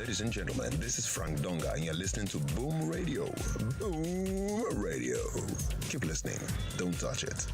Ladies and gentlemen, this is Frank Donga, and you're listening to Boom Radio. Boom Radio. Keep listening. Don't touch it.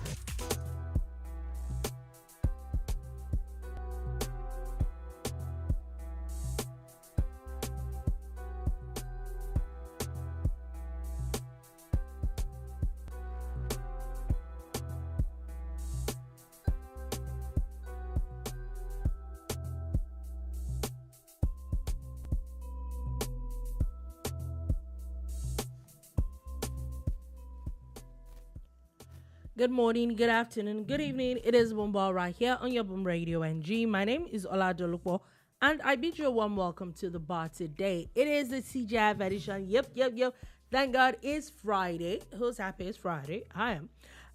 Good morning, good afternoon, good evening. It is Boomba right here on your Boom Radio NG. My name is Oladolupo, and I bid you a warm welcome to the bar today. It is the CJF edition. Yep. Thank God it's Friday. Who's happy it's Friday? I am.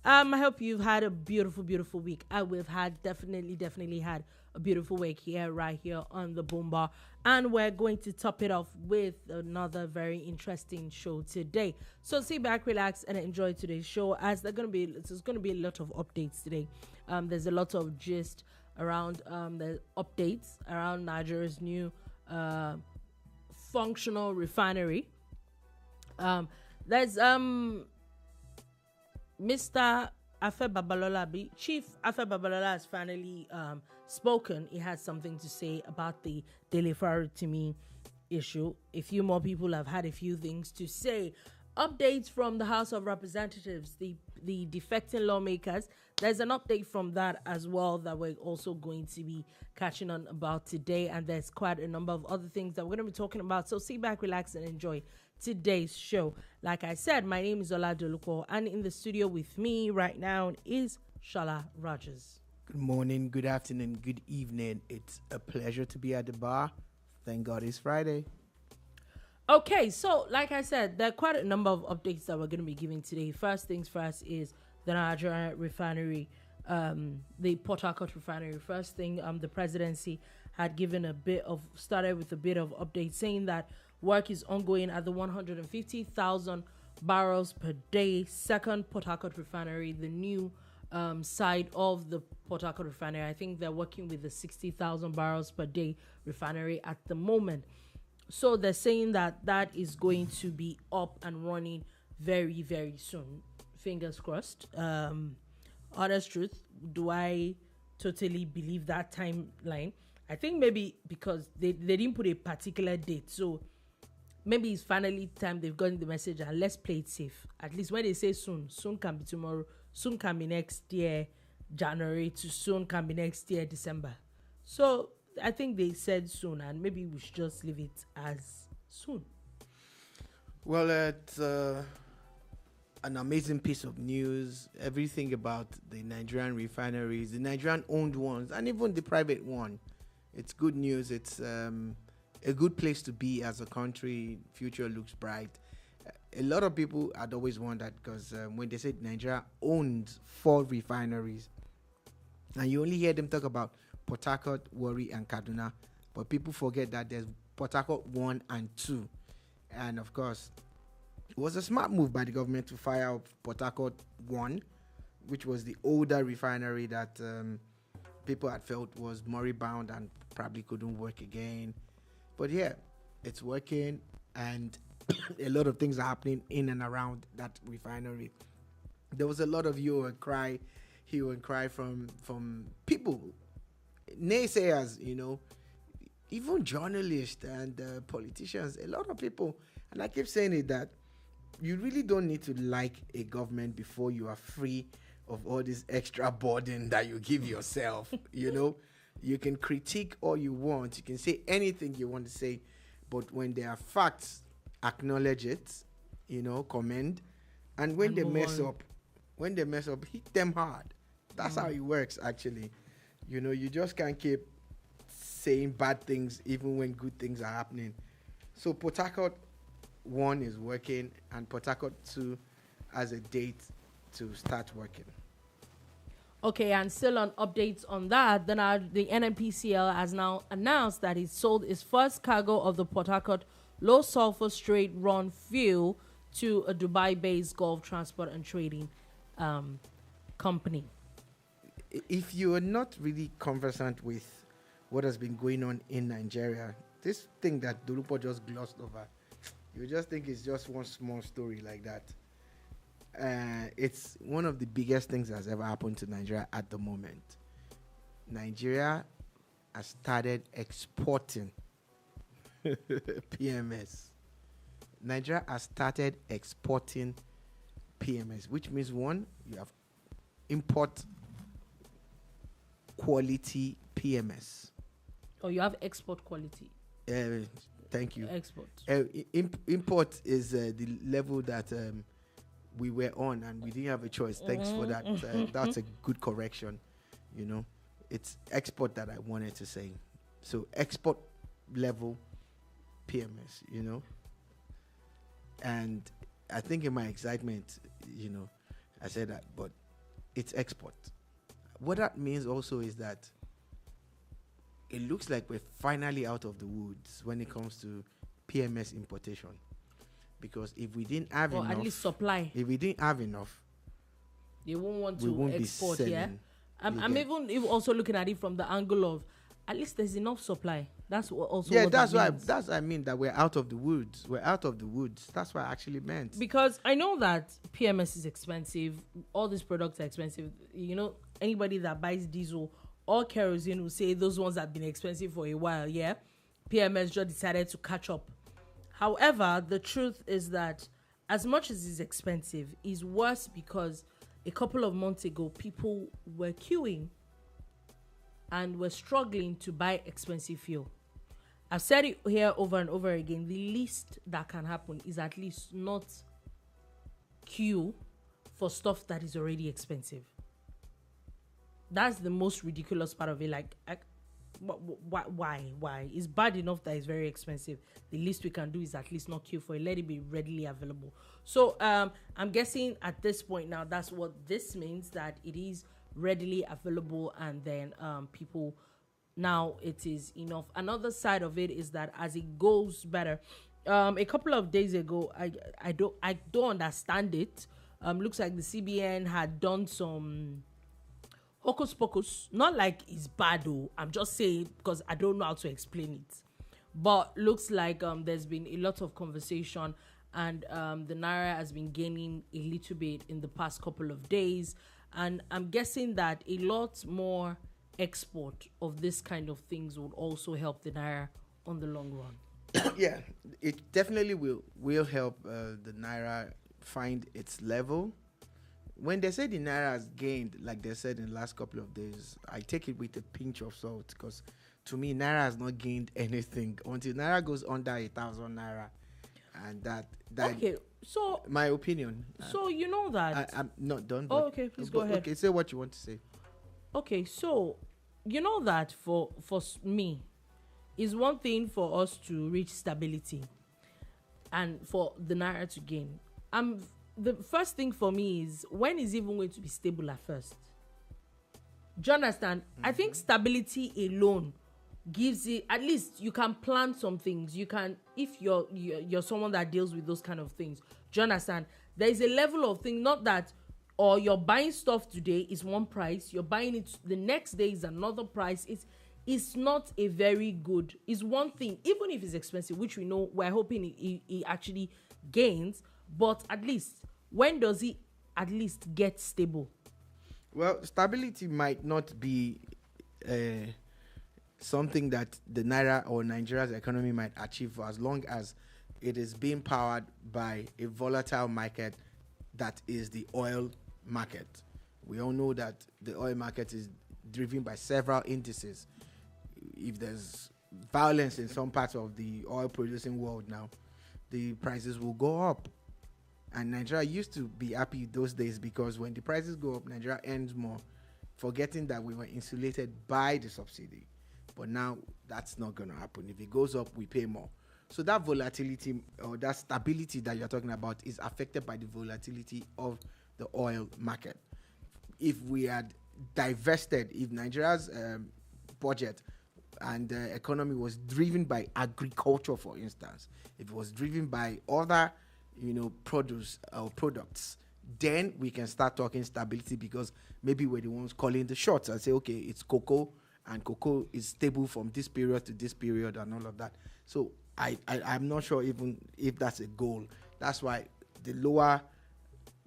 I hope you've had a beautiful week. We've had definitely had a beautiful week right here on the Boom Bar. And we're going to top it off with another very interesting show today. So sit back, relax, and enjoy today's show, as there's going to be a lot of updates today. There's a lot of gist around the updates around Nigeria's new functional refinery. There's Mr. Afe Babalola, Chief Afe Babalola has finally spoken. He has something to say about the Dele Farotimi issue. A few more people have had a few things to say. Updates from the House of Representatives, the Defecting Lawmakers. There's an update from that as well that we're also going to be catching on about today. And there's quite a number of other things that we're going to be talking about. So sit back, relax, and enjoy today's show. Like I said, my name is Oladolupo, and in the studio with me right now is Shala Rogers. Good morning, good afternoon, good evening. It's a pleasure to be at the bar. Thank God it's Friday. Okay, so like I said, there are quite a number of updates that we're going to be giving today. First things first is the Nigeria Refinery, the Port Harcourt Refinery. First thing, the Presidency had started with a bit of update saying that work is ongoing at the 150,000 barrels per day second Port Harcourt Refinery, the new side of the Port Harcourt Refinery. I think they're working with the 60,000 barrels per day refinery at the moment. So they're saying that is going to be up and running very, very soon. Fingers crossed. Honest truth, do I totally believe that timeline? I think maybe because they didn't put a particular date. So maybe it's finally time they've gotten the message and let's play it safe. At least when they say soon can be tomorrow, soon can be next year, January, to soon can be next year, December. So I think they said soon, and maybe we should just leave it as soon. Well, it's an amazing piece of news. Everything about the Nigerian refineries, the Nigerian-owned ones, and even the private one. It's good news. It's a good place to be as a country. Future looks bright. A lot of people had always wondered, because when they said Nigeria owns 4 refineries, and you only hear them talk about Port Harcourt, Warri, and Kaduna, but people forget that there's Port Harcourt 1 and 2. And of course, it was a smart move by the government to fire up Port Harcourt 1, which was the older refinery that people had felt was moribund and probably couldn't work again. But yeah, it's working, and a lot of things are happening in and around that refinery. There was a lot of hue and cry from people, naysayers, even journalists and politicians, a lot of people. And I keep saying it, that you really don't need to like a government before you are free of all this extra burden that you give yourself. You can critique all you want, you can say anything you want to say, but when there are facts, acknowledge it, commend. And when they mess up, hit them hard. That's how it works, actually. You just can't keep saying bad things even when good things are happening. So Port Harcourt 1 is working, and Port Harcourt 2 has a date to start working. Okay, and still on updates on that, then the NNPCL has now announced that it sold its first cargo of the Port Harcourt low sulfur straight run fuel to a Dubai-based Gulf Transport and Trading company. If you are not really conversant with what has been going on in Nigeria, this thing that Dolupo just glossed over, you just think it's just one small story like that. It's one of the biggest things that's ever happened to Nigeria at the moment. Nigeria has started exporting PMS. Nigeria has started exporting PMS, which means one, you have import quality PMS. Or you have export quality. Thank you. Export. Import is the level that we were on, and we didn't have a choice. Thanks for that. That's a good correction. You know, it's export that I wanted to say. So export level PMS, you know. And I think in my excitement, you know, I said that, but it's export. What that means also is that it looks like we're finally out of the woods when it comes to PMS importation. Because if we didn't have enough, at least supply. If we didn't have enough, they won't want to export. Yeah, I'm even also looking at it from the angle of at least there's enough supply. That's what also. Yeah, what that's why. means. That's what I mean that we're out of the woods. We're out of the woods. That's what I actually meant. Because I know that PMS is expensive. All these products are expensive. You know, anybody that buys diesel or kerosene will say those ones have been expensive for a while. Yeah, PMS just decided to catch up. However, the truth is that as much as it's expensive, it's worse because a couple of months ago, people were queuing and were struggling to buy expensive fuel. I've said it here over and over again. The least that can happen is at least not queue for stuff that is already expensive. That's the most ridiculous part of it. Like, why? It's bad enough that it's very expensive. The least we can do is at least not queue for it. Let it be readily available. So I'm guessing at this point now, that's what this means, that it is readily available, and then people, now it is enough. Another side of it is that as it goes better, a couple of days ago, I don't understand it. Looks like the CBN had done some hocus pocus. Not like it's bad though. I'm just saying because I don't know how to explain it. But looks like there's been a lot of conversation, and the Naira has been gaining a little bit in the past couple of days. And I'm guessing that a lot more export of this kind of things would also help the Naira on the long run. Yeah, it definitely will help the Naira find its level. When they say the Naira has gained, like they said in the last couple of days, I take it with a pinch of salt, because to me, Naira has not gained anything until Naira goes under 1,000 Naira. And that okay, so my opinion. So you know that I'm not done. Oh, okay, please go ahead. Okay, say what you want to say. Okay, so you know that for me, it's one thing for us to reach stability, and for the Naira to gain. The first thing for me is, when is even going to be stable at first? Do you understand? Mm-hmm. I think stability alone gives it, at least you can plan some things. You can, if you're someone that deals with those kind of things. Do you understand? There is a level of thing, not that, or you're buying stuff today is one price, you're buying it the next day is another price. It's not a very good, it's one thing, even if it's expensive, which we know, we're hoping it actually gains, but at least, when does it at least get stable? Well, stability might not be something that the Naira or Nigeria's economy might achieve, for as long as it is being powered by a volatile market that is the oil market. We all know that the oil market is driven by several indices. If there's violence in some parts of the oil producing world now, the prices will go up. And Nigeria used to be happy those days, because when the prices go up, Nigeria earns more, forgetting that we were insulated by the subsidy. But now that's not going to happen. If it goes up, we pay more. So that volatility, or that stability that you're talking about, is affected by the volatility of the oil market. If we had divested, if Nigeria's budget and economy was driven by agriculture, for instance, if it was driven by other produce or products, then we can start talking stability, because maybe we're the ones calling the shots and say, okay, it's cocoa, and cocoa is stable from this period to this period and all of that. So I'm not sure even if that's a goal. That's why the lower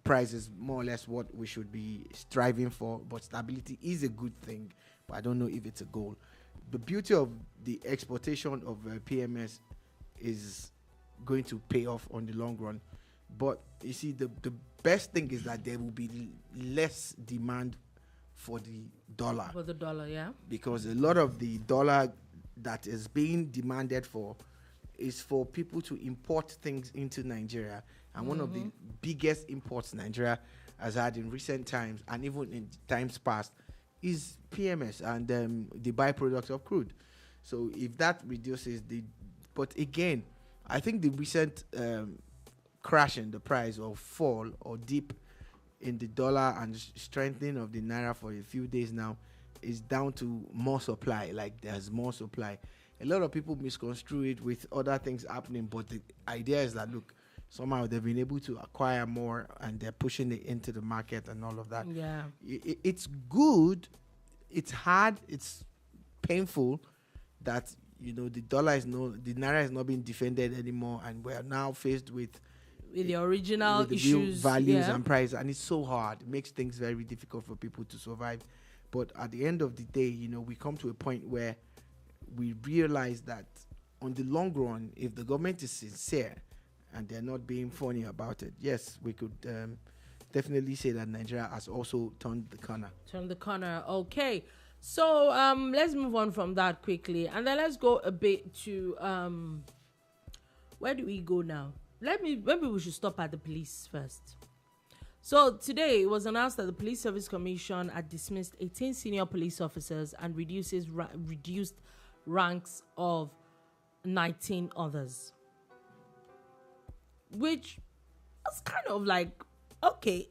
price is more or less what we should be striving for. But stability is a good thing, but I don't know if it's a goal. The beauty of the exportation of PMS is going to pay off on the long run. But you see, the best thing is that there will be less demand for the dollar. For the dollar, yeah. Because a lot of the dollar that is being demanded for is for people to import things into Nigeria. And one of the biggest imports Nigeria has had in recent times, and even in times past, is PMS and the byproduct of crude. So if that reduces but again, I think the recent crash in the price or fall or dip in the dollar and strengthening of the naira for a few days now is down to more supply. Like there's more supply. A lot of people misconstrue it with other things happening, but the idea is that look, somehow they've been able to acquire more and they're pushing it into the market and all of that. Yeah, it's good. It's hard. It's painful that the the naira is not being defended anymore, and we are now faced with the original with the issues, values and price, and it's so hard. It makes things very difficult for people to survive. But at the end of the day, we come to a point where we realize that on the long run, if the government is sincere and they're not being funny about it, yes, we could definitely say that Nigeria has also turned the corner. Turned the corner. Okay. So let's move on from that quickly, and then let's go a bit to where do we go now? Maybe we should stop at the police first. So today it was announced that the Police Service Commission had dismissed 18 senior police officers and reduced ranks of 19 others, which was kind of like, okay,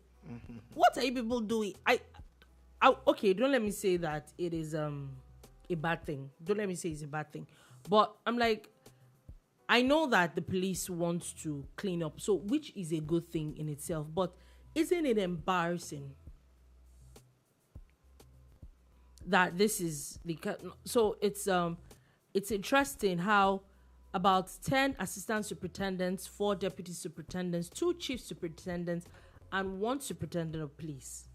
what are you people doing? Okay, don't let me say that it is a bad thing. Don't let me say it's a bad thing. But I'm like, I know that the police want to clean up, so which is a good thing in itself. But isn't it embarrassing that this is the so it's interesting how about 10 assistant superintendents, 4 deputy superintendents, 2 chief superintendents, and 1 superintendent of police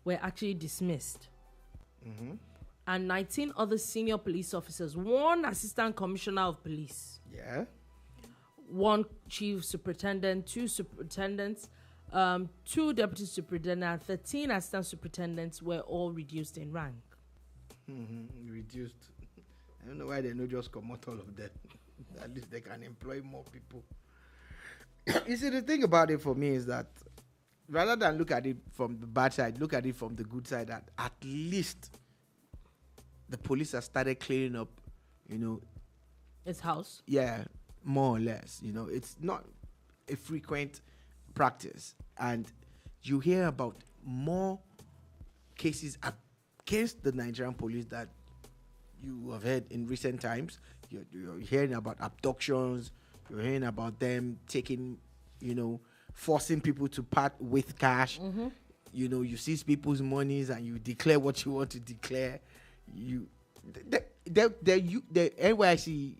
were actually dismissed. And 19 other senior police officers, 1 assistant commissioner of police, 1 chief superintendent, 2 superintendents, 2 deputy superintendents, 13 assistant superintendents were all reduced in rank. Reduced. I don't know why they don't just come out all of them. At least they can employ more people. You see, the thing about it for me is that rather than look at it from the bad side, look at it from the good side, that at least the police have started cleaning up, Its house. Yeah, more or less. It's not a frequent practice. And you hear about more cases against the Nigerian police that you have heard in recent times. You're hearing about abductions. You're hearing about them taking, forcing people to part with cash. You seize people's monies and you declare what you want to declare. The NYC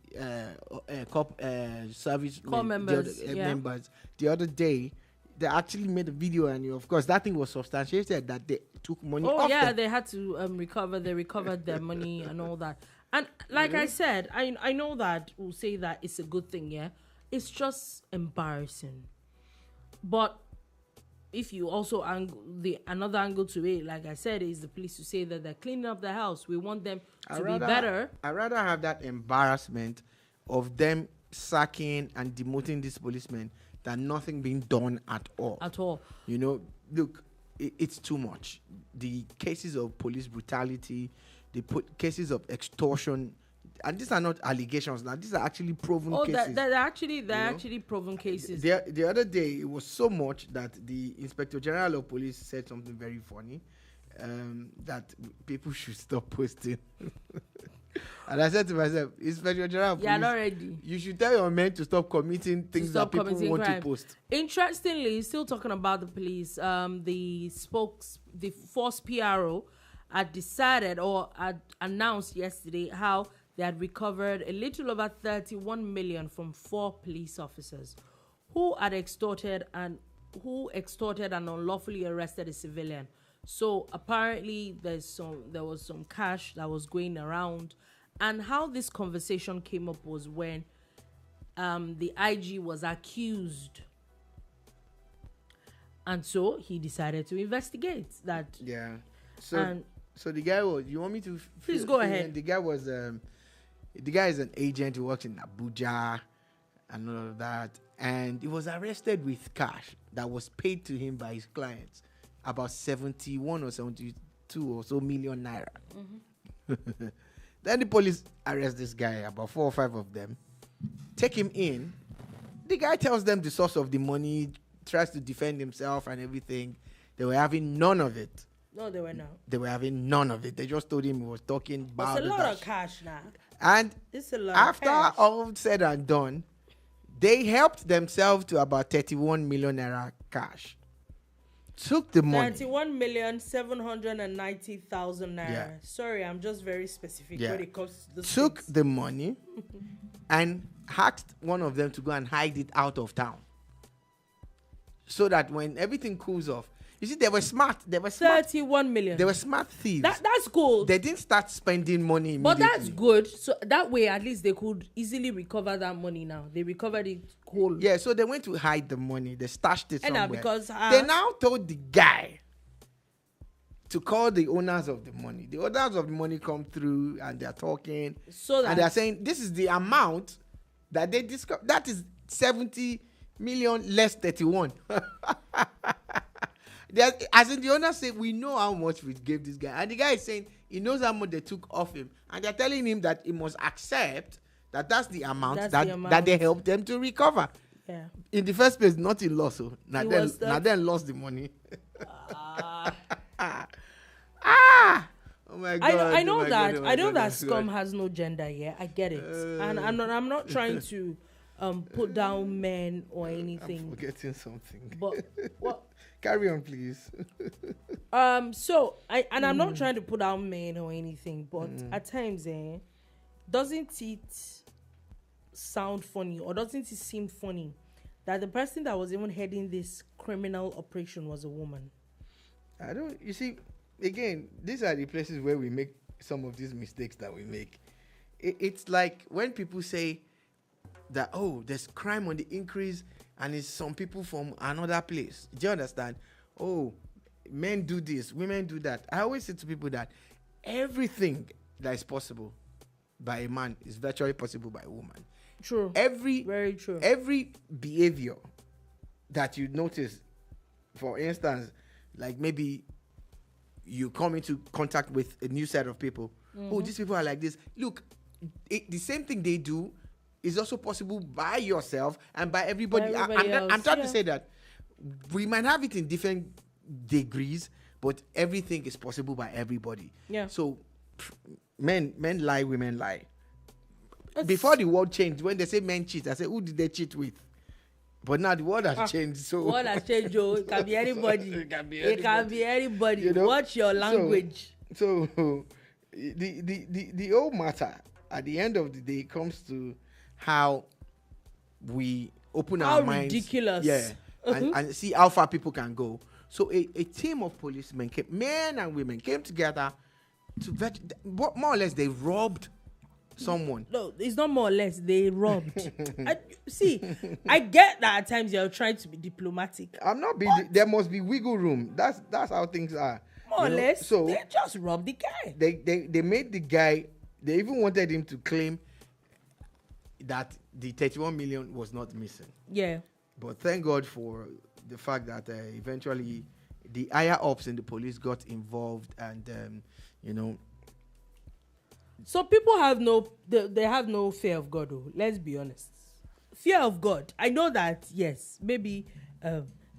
service members the other day, they actually made a video, and of course that thing was substantiated that they took money off them. They had to recover. They recovered their money and all that. And like I said, I know that we'll say that it's a good thing, yeah. It's just embarrassing. But if you also another angle to it, like I said, is the police to say that they're cleaning up the house. We want them to be better. I'd rather have that embarrassment of them sacking and demoting these policemen than nothing being done at all. Look, it's too much. The cases of police brutality, cases of extortion, and these are not allegations now. These are actually proven cases. They're actually proven cases. The other day, it was so much that the Inspector General of Police said something very funny, that people should stop posting. And I said to myself, Inspector General of Police, not ready. You should tell your men to stop committing things that people want to post. Interestingly, still talking about the police, the force PRO had decided or had announced yesterday how they had recovered a little over 31 million from 4 police officers who extorted and unlawfully arrested a civilian. So apparently there was some cash that was going around, and how this conversation came up was when the IG was accused, and so he decided to investigate that. Yeah. So the guy was. You want me to? Please go ahead. The guy was. The guy is an agent who works in Abuja and all of that, and he was arrested with cash that was paid to him by his clients, about 71 or 72 or so million naira. Mm-hmm. Then the police arrest this guy, about 4 or 5 of them, take him in. The guy tells them the source of the money, tries to defend himself and everything. They were having none of it. No, they were not. They were having none of it. They just told him he was talking about it's a lot of cash now. And it's a lot after of cash. all said and done, they helped themselves to about 31 million naira cash. Took the money. 91,790,000 naira. Yeah. Sorry, I'm just very specific when it comes to this. Took the money and asked one of them to go and hide it out of town, so that when everything cools off, you see, they were smart. 31 million. They were smart thieves. That's good. They didn't start spending money immediately. But that's good. So that way, at least they could easily recover that money now. They recovered it whole. Yeah, so they went to hide the money. They stashed it somewhere. And because they now told the guy to call the owners of the money. The owners of the money come through and they're talking. And they're saying, this is the amount that they discovered. That is 70 million less 31. As in, the owner said, we know how much we gave this guy. And the guy is saying he knows how much they took off him. And they're telling him that he must accept that that's the amount that they helped them to recover. Yeah. In the first place, not in loss. So now then lost the money. Oh my God. I know that scum has no gender. Yeah, I get it. And I'm not trying to put down men or anything. I'm forgetting something. But what? Carry on, please. I'm not trying to put down men or anything, but at times, doesn't it sound funny, or doesn't it seem funny that the person that was even heading this criminal operation was a woman? You see, again, these are the places where we make some of these mistakes that we make. It's like when people say that, oh, there's crime on the increase and it's some people from another place. Do you understand? Oh, men do this, women do that. I always say to people that everything that is possible by a man is virtually possible by a woman. True. Very true. Every behavior that you notice, for instance, like maybe you come into contact with a new set of people. Mm-hmm. Oh, these people are like this. Look, the same thing they do is also possible by yourself and by everybody. I'm trying to say that we might have it in different degrees, but everything is possible by everybody. Yeah. So men lie, women lie. Before the world changed, when they say men cheat, I say, who did they cheat with? But now the world has changed. So the world has changed, Joe. It can be anybody. It can be anybody. You know? What's your language? So the whole matter at the end of the day comes to how we open our minds. Ridiculous. Yeah. And see how far people can go. So a team of policemen, men and women, came together to more or less they robbed someone. No, it's not more or less. They robbed. I get that at times you're trying to be diplomatic. I'm not being. There must be wiggle room. That's how things are. More or less. So they just robbed the guy. They made the guy. They even wanted him to claim that the 31 million was not missing. Yeah. But thank God for the fact that eventually the higher ups in the police got involved, and So people have they have no fear of God. Oh, let's be honest. Fear of God. I know that, yes, maybe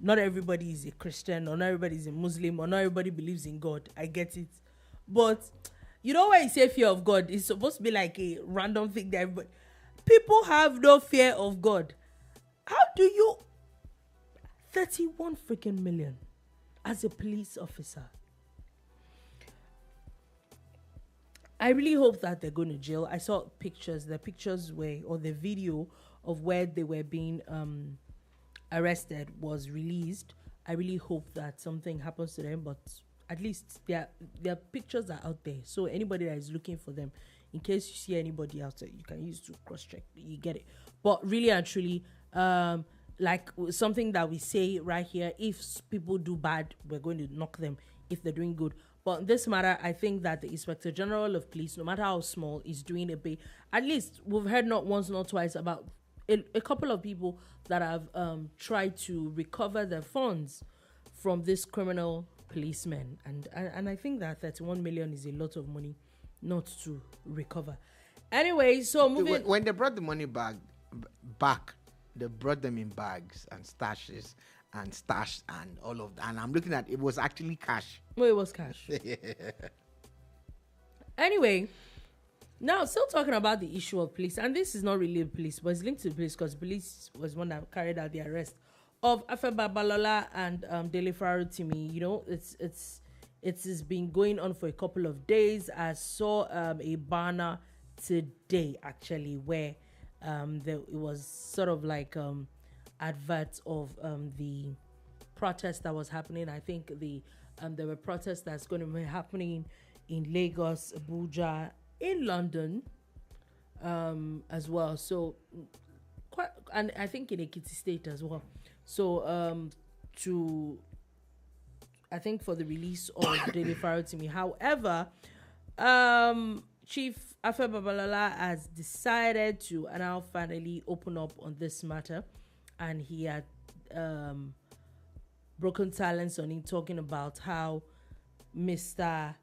not everybody is a Christian, or not everybody is a Muslim, or not everybody believes in God. I get it. But you know, when you say fear of God, it's supposed to be like a random thing that everybody. People have no fear of God. How do you 31 freaking million as a police officer? I really hope that they're going to jail. I saw pictures. The pictures were, or the video of where they were being arrested was released. I really hope that something happens to them, but at least their pictures are out there. So anybody that is looking for them, in case you see anybody outside, you can use to cross-check. You get it. But really and truly, like something that we say right here, if people do bad, we're going to knock them if they're doing good. But in this matter, I think that the Inspector General of Police, no matter how small, is doing a bit. At least we've heard not once, not twice about a couple of people that have tried to recover their funds from this criminal policemen. And I think that 31 million is a lot of money not to recover. Anyway, so moving... When they brought the money back, they brought them in bags and stashes and stash and all of that. And I'm looking at it was actually cash. Well, it was cash. Anyway, now still talking about the issue of police, and this is not really police, but it's linked to police because police was one that carried out the arrest of Afe Babalola and Dele Farotimi. You know, it's been going on for a couple of days. I saw a banner today actually where it was sort of like adverts of the protest that was happening. I think there were protests that's going to be happening in Lagos, Abuja, in London as well. So and I think in Ekiti State as well. So I think for the release of Dele Farotimi. However, Chief Afe Babalola has decided to now finally open up on this matter, and he had broken silence on him, talking about how Mr.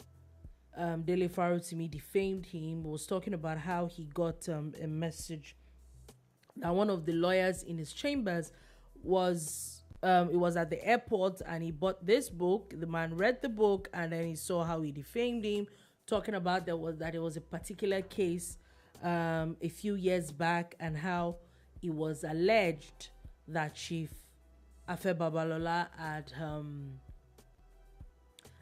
Dele Farotimi defamed him. Was talking about how he got a message that one of the lawyers in his chambers was it was at the airport, and he bought this book. The man read the book, and then he saw how he defamed him, talking about that it was a particular case a few years back, and how it was alleged that Chief Afe Babalola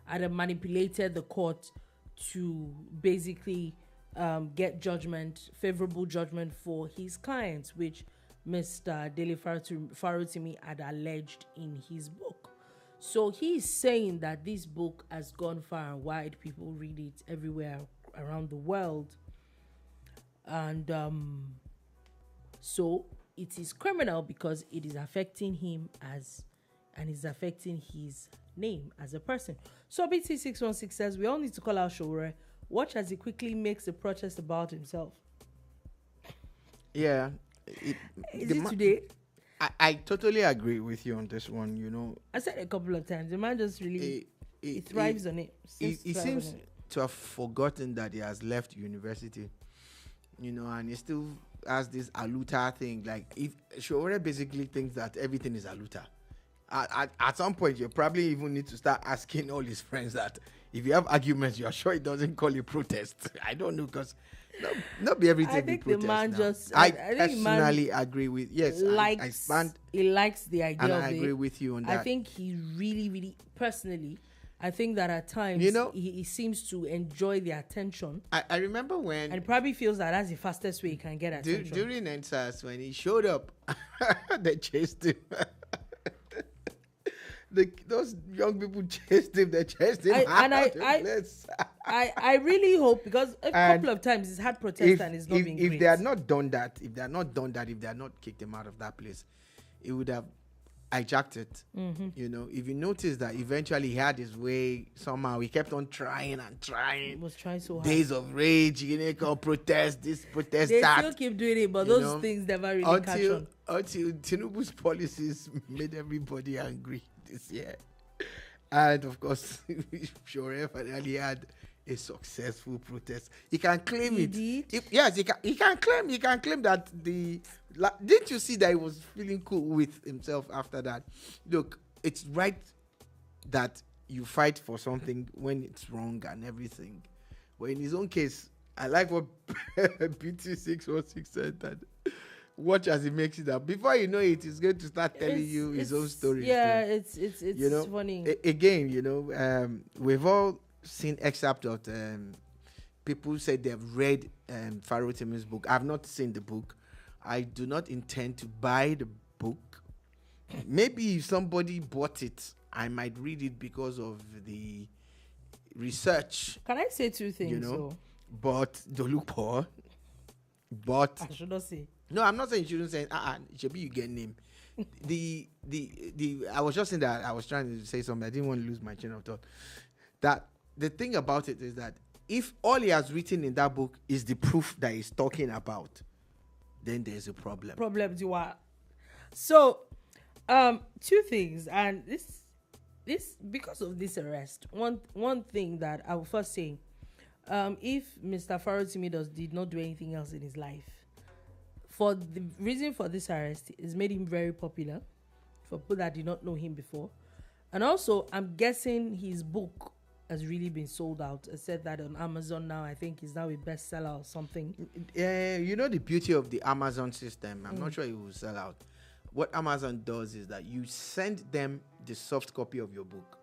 had manipulated the court to basically get favorable judgment for his clients, which Mr. Dele Farotimi had alleged in his book. So he's saying that this book has gone far and wide. People read it everywhere around the world. And so it is criminal because it is affecting him and is affecting his name as a person. So BT616 says, we all need to call out Shore. Watch as he quickly makes a protest about himself. Yeah. Is it today? I totally agree with you on this one, you know. I said a couple of times. The man just really he thrives on it. He seems to have forgotten that he has left university, you know, and he still has this aluta thing. Like, if Shore basically thinks that everything is aluta. At some point, you probably even need to start asking all his friends that if you have arguments, you're sure it doesn't call you protest. I don't know, because not be everything. I think be the man now. just. I personally agree with. Yes, he likes the idea and of I it. agree with you on that. I think he really, really personally. I think that at times, you know, he seems to enjoy the attention. I remember when, and he probably feels that that's the fastest way he can get attention. During NSAS, when he showed up, they chased him. Those young people chased him. They chased him. I really hope, because a couple of times he's had protests and it's not been great. If they had not done that, if they had not kicked him out of that place, it would have hijacked it. Mm-hmm. You know, if you notice that eventually he had his way somehow, he kept on trying and trying. He was trying so hard. Days of rage, you know, protest this, protest they that. They still keep doing it, but those things never really catch on. Until Tinubu's policies made everybody angry this year. And of course, Shore finally had a successful protest. He can claim yes, he can claim that didn't you see that he was feeling cool with himself after that? Look, it's right that you fight for something when it's wrong and everything. But in his own case, I like what BT616 said, that watch as he makes it up. Before you know it, he's going to start telling you his own stories. Yeah, it's you know, funny. Again, you know, we've all seen excerpt of people said they've read Farotimi's book. I've not seen the book. I do not intend to buy the book. Maybe if somebody bought it, I might read it because of the research. Can I say two things? You know, but don't look poor. But I should not say. No, I'm not saying you shouldn't say. It should be you get name. I was just saying that I was trying to say something. I didn't want to lose my chain of thought. That the thing about it is that if all he has written in that book is the proof that he's talking about, then there's a problem. So, two things, and this because of this arrest. One thing that I will first say, if Mr. Farotimi did not do anything else in his life, for the reason for this arrest is made him very popular for people that did not know him before, and also I'm guessing his book has really been sold out. I said that on Amazon now. I think he's now a bestseller or something. You know the beauty of the Amazon system. I'm not sure it will sell out. What Amazon does is that you send them the soft copy of your book.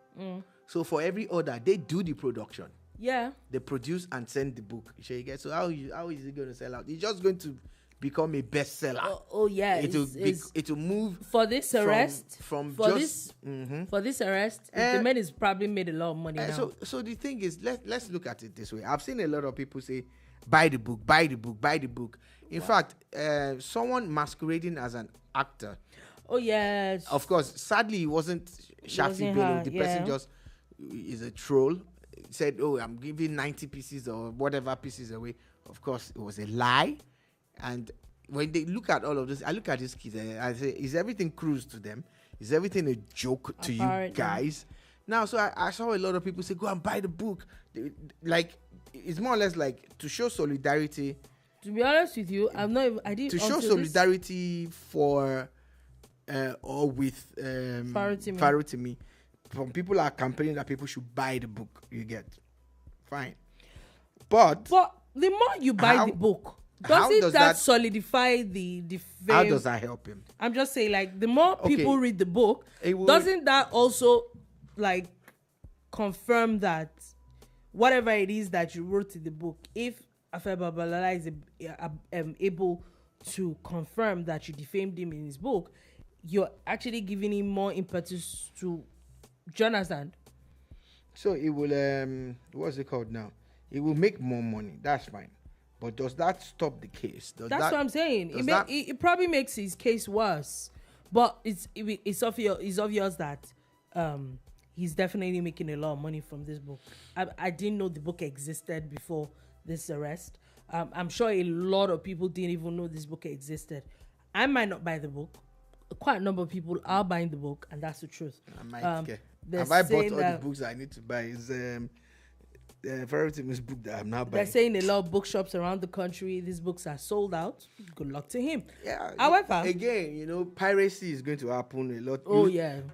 So for every order, they do the production. Yeah. They produce and send the book. So how is it going to sell out? It's just going to become a bestseller. Yeah. It will move for this arrest. For this arrest, the man has probably made a lot of money now. So the thing is, let's look at it this way. I've seen a lot of people say, buy the book, buy the book, buy the book. In fact, someone masquerading as an actor. Oh yes. Of course, sadly, he wasn't Shafi Bello. The person just is a troll. Said, "Oh, I'm giving 90 pieces or whatever pieces away." Of course, it was a lie. And when they look at all of this, I look at these kids and I say, "Is everything cruise to them? Is everything a joke to you guys?" Now, so I saw a lot of people say, "Go and buy the book." Like, it's more or less like to show solidarity. To be honest with you, I didn't. To show solidarity for or with Farotimi. Some people are campaigning that people should buy the book. You get fine, but the more you buy the book, doesn't that solidify the fame? How does that help him? I'm just saying, like, the more people read the book, doesn't that also like confirm that whatever it is that you wrote in the book, if Afe Babalola is able to confirm that you defamed him in his book, you're actually giving him more impetus to Jonathan. So it will what's it called now? It will make more money. That's fine. But does that stop the case? That's what I'm saying. It probably makes his case worse. But it's obvious that he's definitely making a lot of money from this book. I didn't know the book existed before this arrest. I'm sure a lot of people didn't even know this book existed. I might not buy the book. Quite a number of people are buying the book, and that's the truth. I might get. Have I bought all the books I need to buy? Is Farotimi's book that I'm not buying. They're saying a lot of bookshops around the country, these books are sold out. Good luck to him. Yeah. However, again, piracy is going to happen a lot.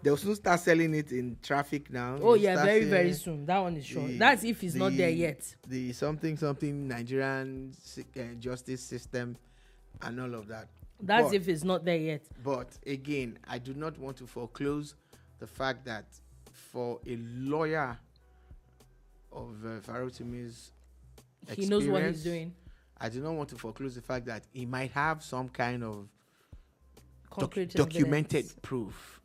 They'll soon start selling it in traffic now. Very soon. That one is sure. That's if it's not there yet. The something Nigerian justice system and all of that. That's if it's not there yet. But again, I do not want to foreclose the fact that for a lawyer of Farotimi's experience, he knows what he's doing. I do not want to foreclose the fact that he might have some kind of documented evidence. proof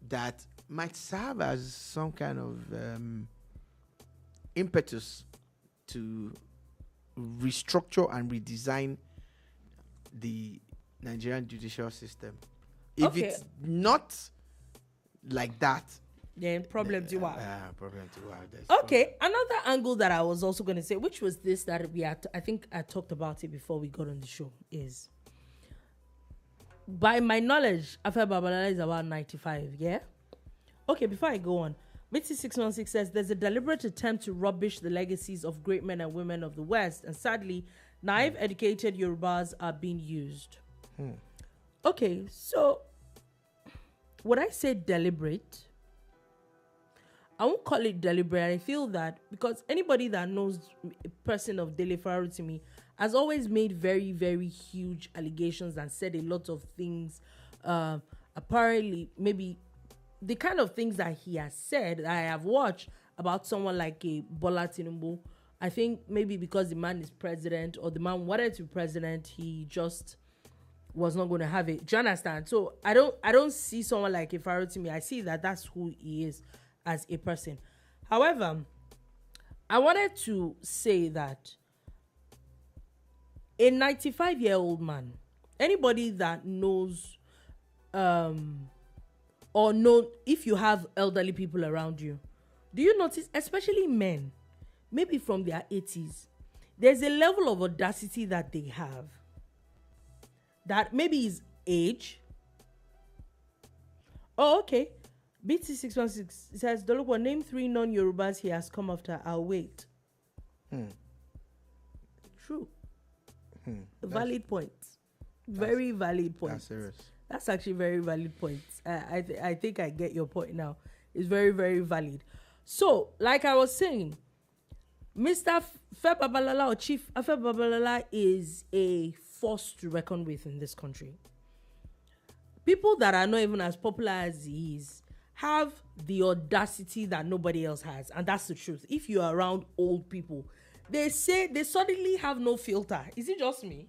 that might serve as some kind of impetus to restructure and redesign the Nigerian judicial system. If it's not like that, then problem to what? Okay, another angle that I was also going to say, which was this that I think I talked about it before we got on the show, is by my knowledge, Afe Babalola is about 95, yeah? Okay, before I go on, Mitzi 616 says there's a deliberate attempt to rubbish the legacies of great men and women of the West, and sadly, naive, educated Yorubas are being used. Okay, so would I say deliberate? I won't call it deliberate. I feel that because anybody that knows a person of Dele Farotimi has always made very, very huge allegations and said a lot of things. Apparently, maybe the kind of things that he has said, I have watched about someone like a Bola Tinubu, I think maybe because the man is president or the man wanted to be president, he just was not going to have it. Do you understand? So I don't see someone like a Farotimi. I see that that's who he is as a person. However, I wanted to say that a 95-year-old man, anybody that knows or know if you have elderly people around you, do you notice, especially men, maybe from their 80s, there's a level of audacity that they have that maybe is age. Oh, okay. BT616 says, Dolokwa, name 3 non-Yorubas he has come after. I'll wait. True. Valid point. Very valid point. That's serious. That's actually very valid point. I think I get your point now. It's very, very valid. So, like I was saying, Mr. Afe Babalola or Chief Afe Babalola is a force to reckon with in this country. People that are not even as popular as he is have the audacity that nobody else has, and that's the truth. If you're around old people, they say they suddenly have no filter. Is it just me?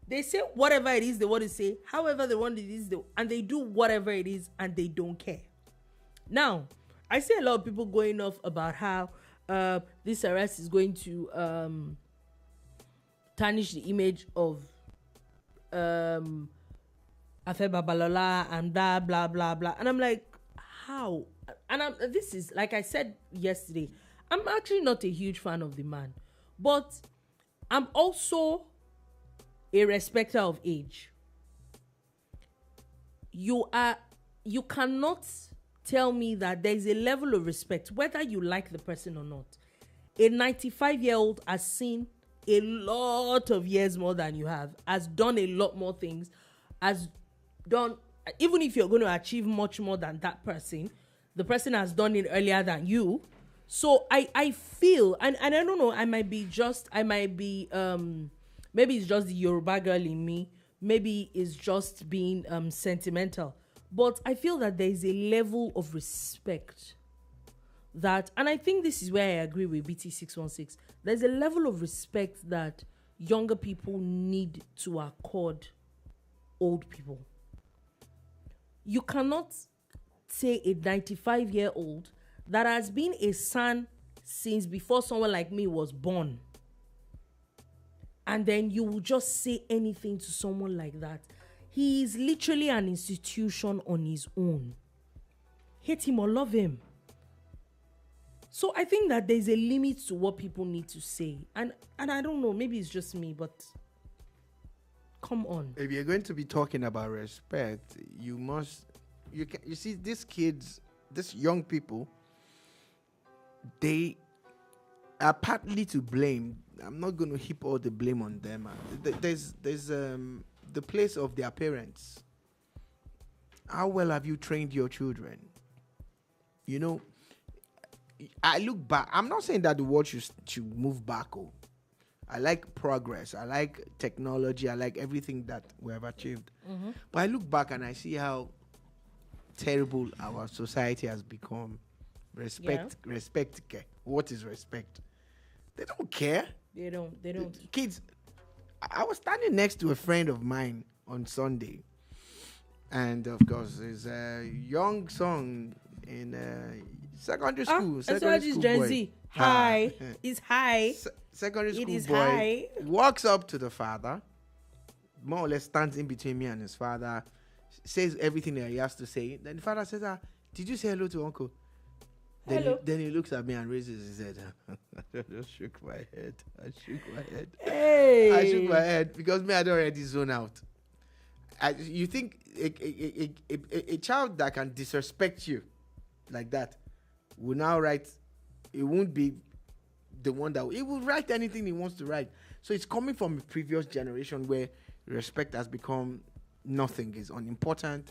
They say whatever it is they want to say, however they want it is, and they do whatever it is, and they don't care. Now, I see a lot of people going off about how this arrest is going to tarnish the image of Afe Babalola and blah, blah, blah, blah. And I'm like, how? And this is, like I said yesterday, I'm actually not a huge fan of the man. But I'm also a respecter of age. You cannot tell me that there is a level of respect, whether you like the person or not. A 95-year-old has seen a lot of years more than you have, has done a lot more things, has done, even if you're going to achieve much more than that person, the person has done it earlier than you. So I feel, and I don't know, maybe it's just the Yoruba girl in me, maybe it's just being sentimental, but I feel that there is a level of respect that, and I think this is where I agree with BT616, there's a level of respect that younger people need to accord old people. You cannot say a 95-year-old that has been a son since before someone like me was born, and then you will just say anything to someone like that. He is literally an institution on his own. Hate him or love him. So I think that there's a limit to what people need to say. And I don't know, maybe it's just me, but come on. If you're going to be talking about respect, you see, these kids, these young people, they are partly to blame. I'm not going to heap all the blame on them. There's the place of their parents. How well have you trained your children? You know, I look back. I'm not saying that the world should move back. I like progress. I like technology. I like everything that we have achieved. Mm-hmm. But I look back and I see how terrible our society has become. Respect. What is respect? They don't care. They don't. Kids, I was standing next to a friend of mine on Sunday, and of course, there's a young son in secondary school. Secondary school Gen boy. Z. Hi, it's high. Secondary school is boy high. walks up to the father, more or less stands in between me and his father, says everything that he has to say. Then the father says, "Did you say hello to uncle?" Then he looks at me and raises his head. I just shook my head. Hey. I shook my head because I don't already zone out. You think a child that can disrespect you like that will now write? It won't be the one that he will write anything he wants to write. So it's coming from a previous generation where respect has become nothing, is unimportant.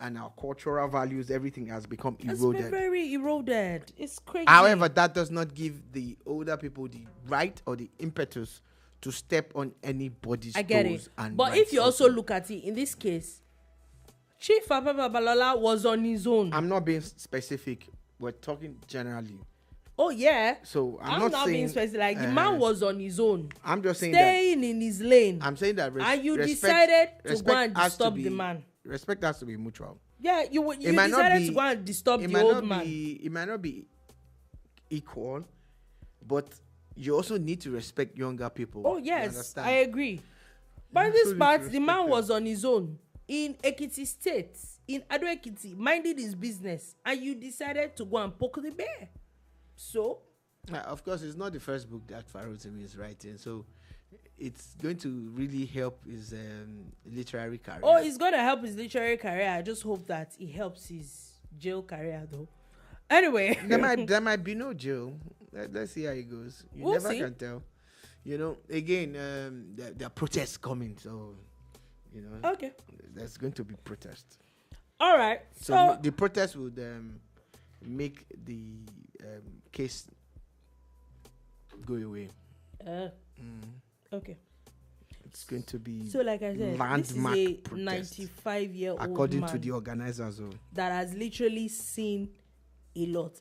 And our cultural values, everything has become eroded. It's been very eroded. It's crazy. However, that does not give the older people the right or the impetus to step on anybody's toes. I get it. And but if you also look at it, in this case, Chief Afe Babalola was on his own. I'm not being specific. We're talking generally. Oh yeah. So I'm not not being saying specific. Like the man was on his own, I'm just saying staying in his lane. I'm saying that and you decided to go and has to disturb be- the man. Respect has to be mutual. Yeah, you might not decided be- to go and disturb It the might old not man. be it might not be equal, but you also need to respect younger people. Oh You yes, understand? I agree. But in also this need part, to the respect man them. was on his own in Ekiti State, in Ado Ekiti, minding his business, and you decided to go and poke the bear. So, Of course, it's not the first book that Farotimi is writing, so it's going to really help his literary career. oh, it's going to help his literary career. I just hope that it helps his jail career, though. Anyway, there might be no jail. Let's see how it goes. You We'll never see. can tell. Again, there are protests coming, so okay, there's going to be protests. all right. So So, the protest would make the case go away. okay. It's going to be So, like I said, this is landmark a protest, 95-year-old according man to the organizers. that has literally seen a lot.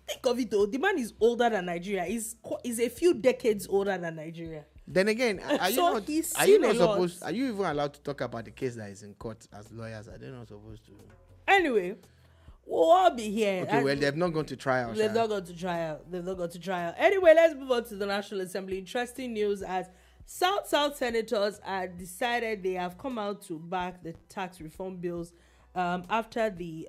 Think of it though, the man is older than Nigeria. He's a few decades older than Nigeria. Then again, are you So not? he's Are you seen not a lot. supposed? Are you even allowed to talk about the case that is in court as lawyers? Are they not supposed to? Anyway, we'll all be here. Okay, And well, they've not gone to trial. they've not gone to trial. Anyway, let's move on to the National Assembly. Interesting news as South senators decided they have come out to back the tax reform bills after the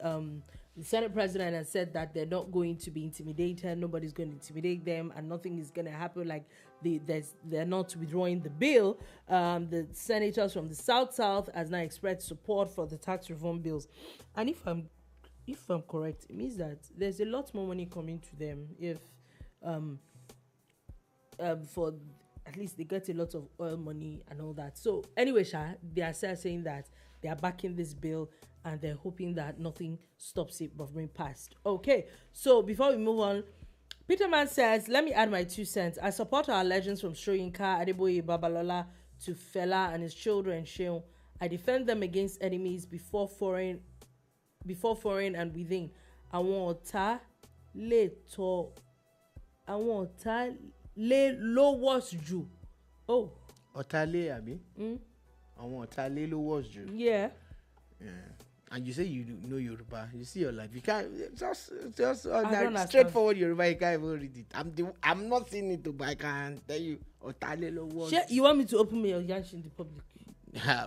Senate president has said that they're not going to be intimidated. Nobody's going to intimidate them, and nothing is going to happen. Like they're not withdrawing the bill. The senators from the South has now expressed support for the tax reform bills, and if I'm correct, it means that there's a lot more money coming to them if for at least they get a lot of oil money and all that. So anyway, they are saying that they are backing this bill and they're hoping that nothing stops it from being passed. Okay, so before we move on, Peterman says, let me add my 2 cents. I support our legends from Shoyinka, Afe Babalola to Fela and his children, Sheon. I defend them against enemies before foreign and within. Àwọn ọ̀tá lè lówó jù. Oh. Otale, abi? Àwọn Otale ló worse you. Yeah. And you say you know Yoruba. You see your life. You can't just don't understand. straightforward Yoruba. You can't even read it. I'm not seeing it, but I can tell you Otale ló worse. You want me to open my yansh in the public?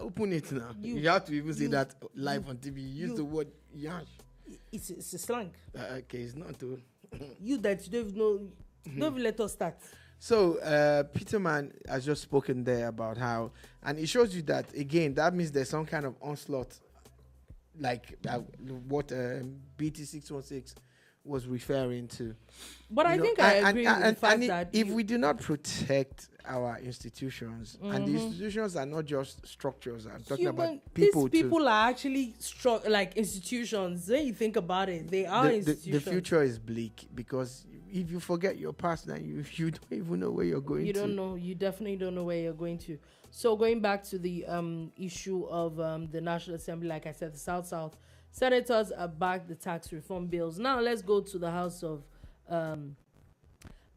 Open it now. You have to even say that live on TV. Use the word yansh. It's a slang. Okay, it's not too. You that you don't even know, don't even let us start. So Peterman has just spoken there about how, and it shows you that again. That means there's some kind of onslaught, like what BT 616 was referring to. But I think I agree with the fact that if we do not protect our institutions, and the institutions are not just structures, I'm talking about people these people too. are actually like institutions. When you think about it, they are institutions. The future is bleak because if you forget your past, then you don't even know where you're going. You don't know. You definitely don't know where you're going to. So going back to the issue of the National Assembly, like I said, the South senators backed the tax reform bills. Now let's go to the House of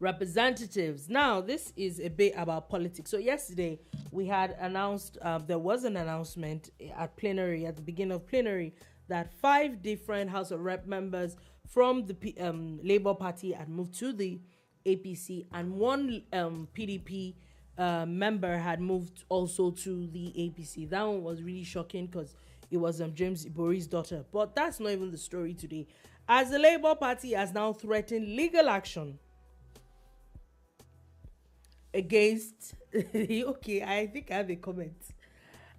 Representatives. Now this is a bit about politics. So yesterday we had announced, there was an announcement at plenary, at the beginning of plenary, that 5 different House of Rep members from the Labour Party had moved to the APC, and 1 PDP member had moved also to the APC. That one was really shocking because it was James Ibori's daughter. But that's not even the story today, as the Labour Party has now threatened legal action against okay, I think I have a comment.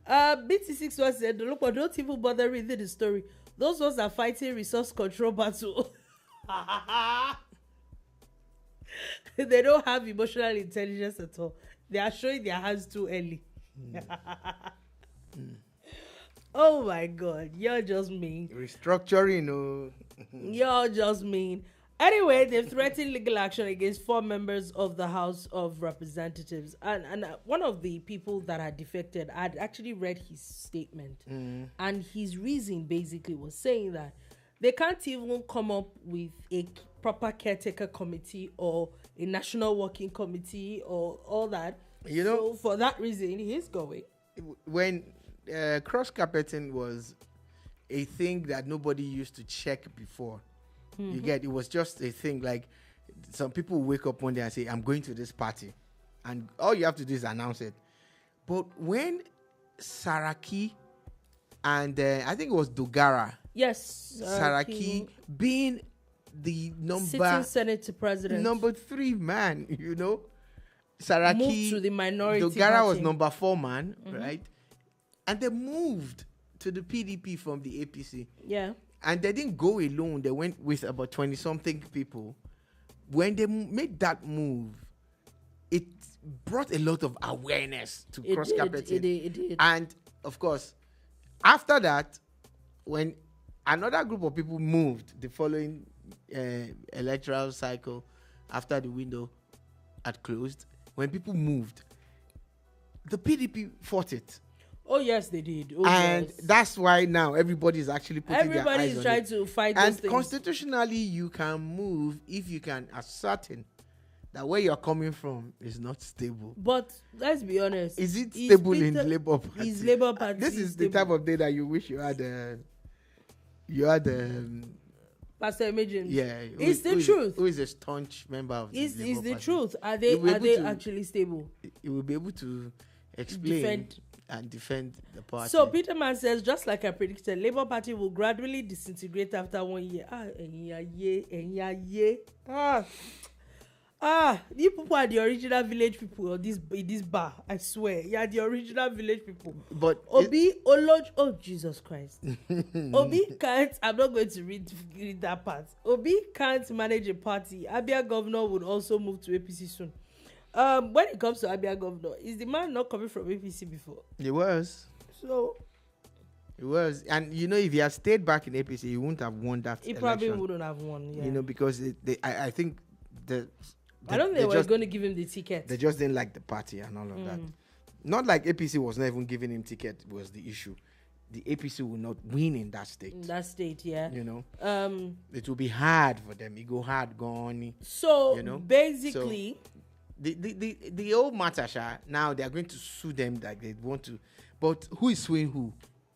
BT6 was said, look, don't even bother reading the story. Those ones are fighting resource control battle. They don't have emotional intelligence at all. They are showing their hands too early. Oh my God, you're just mean. Restructuring, You're just mean. Anyway, they've threatened legal action against 4 members of the House of Representatives. And one of the people that had defected, I'd actually read his statement. And his reason basically was saying that They can't even come up with a proper caretaker committee or a national working committee or all that. So for that reason, he's going. When cross carpeting was a thing that nobody used to check before, you get, it was just a thing. Like some people wake up one day and say, "I'm going to this party," and all you have to do is announce it. But when Saraki and I think it was Dogara, yes, Saraki being the sitting Senate president, number 3 man, Saraki moved to the minority. Dogara was number 4 man, right? And they moved to the PDP from the APC. Yeah. And they didn't go alone. They went with about 20-something people. When they made that move, it brought a lot of awareness to cross-carpeting. It did. And, of course, after that, when another group of people moved the following electoral cycle, after the window had closed, when people moved, the PDP fought it. Oh yes, they did. And that's why now everybody is actually putting their eyes on it. Everybody is trying to fight those things. And constitutionally, you can move if you can ascertain that where you're coming from is not stable. But let's be honest. Is it stable in the Labour Party? Is Labour Party This is stable? the type of day that you wish you had. Pastor Imagine. Yeah, It's the truth. Who is a staunch member of the Labour It's the Party. truth. Are they actually stable? He will be able to explain and defend the party. So Peterman says, just like I predicted, Labour Party will gradually disintegrate after 1 year. You people are the original village people in this bar. I swear, you are the original village people. But oh Jesus Christ. Obi can't. I'm not going to read that part. Obi can't manage a party. Abia governor would also move to APC soon. When it comes to Abia governor, is the man not coming from APC before? He was. So it was, and if he had stayed back in APC, he wouldn't have won that. He probably wouldn't have won. Yeah. Because I think I don't think they were going to give him the ticket. They just didn't like the party and all of that. Not like APC was not even giving him ticket was the issue. The APC will not win in that state. In that state, yeah. It will be hard for them. It go hard, gone. So basically. So, the old matter, now they are going to sue them like they want to. But who is suing who?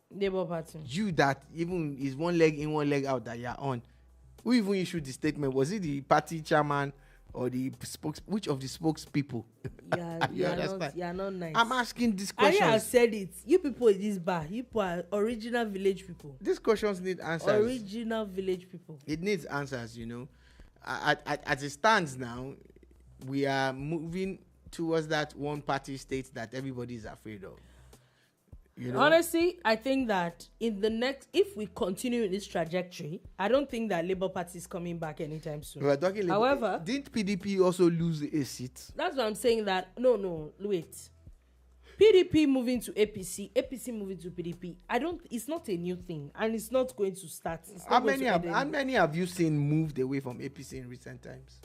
Labour Party. You that even is one leg in, one leg out that you're on. Who even issued the statement? Was it the party chairman or the which of the spokespeople? Yeah, not nice. I'm asking these questions. I have said it. You people in this bar, you people are original village people. These questions need answers. Original village people. It needs answers, As it stands now, we are moving towards that one party state that everybody is afraid of. Honestly, I think that if we continue in this trajectory, I don't think that Labour Party is coming back anytime soon. We're talking. However, didn't PDP also lose a seat? That's what I'm saying. That no, wait. PDP moving to APC moving to PDP. It's not a new thing, and it's not going to start. How many have you seen moved away from APC in recent times?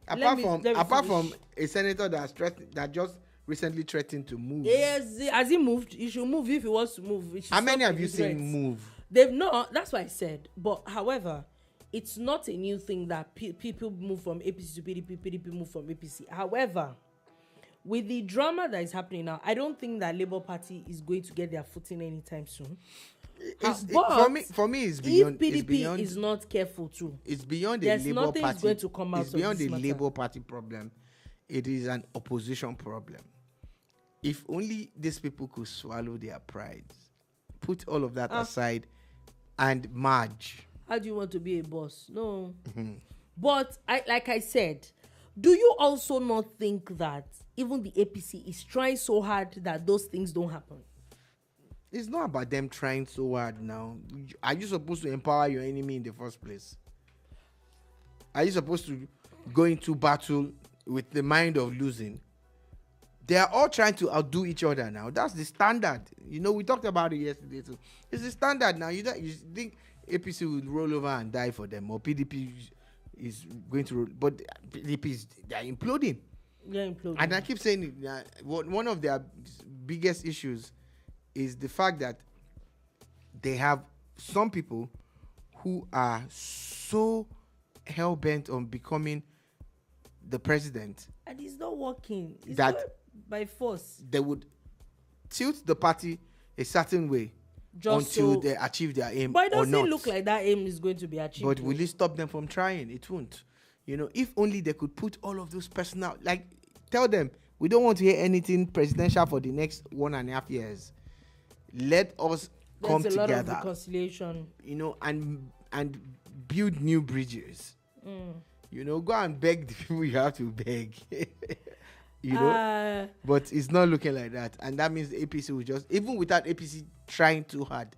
Apart from a senator that just recently threatened to move. Yes, has he moved? He should move if he wants to move. How many have you seen move? They've not. That's what I said. But however, it's not a new thing that people move from APC to PDP. PDP move from APC. However, with the drama that is happening now, I don't think that Labour Party is going to get their footing anytime soon. For me, it's beyond. If PDP is not careful too, it's beyond the Labour Party. Is going to come out. It's beyond the Labour Party problem. It is an opposition problem. If only these people could swallow their pride, put all of that aside, and merge. How do you want to be a boss? No. But like I said, do you also not think that even the APC is trying so hard that those things don't happen? It's not about them trying so hard now. Are you supposed to empower your enemy in the first place? Are you supposed to go into battle with the mind of losing? They are all trying to outdo each other now. That's the standard. We talked about it yesterday too. It's the standard now. You think APC will roll over and die for them, or PDP is going to roll, but PDP they're imploding. They're imploding. And I keep saying one of their biggest issues is the fact that they have some people who are so hell-bent on becoming the president. And it's not working. It's That not by force. they would tilt the party a certain way Just until so, they achieve their aim but it or doesn't not. look like that aim is going to be achieved. But will it stop them from trying? It won't. You know, if only they could put all of those personal, like, tell them, we don't want to hear anything presidential for the next 1.5 years. Let us come There's a lot of together, reconciliation. you know, and build new bridges. You know, go and beg the people you have to beg. You know, but it's not looking like that, and that means the APC will just, even without APC trying too hard,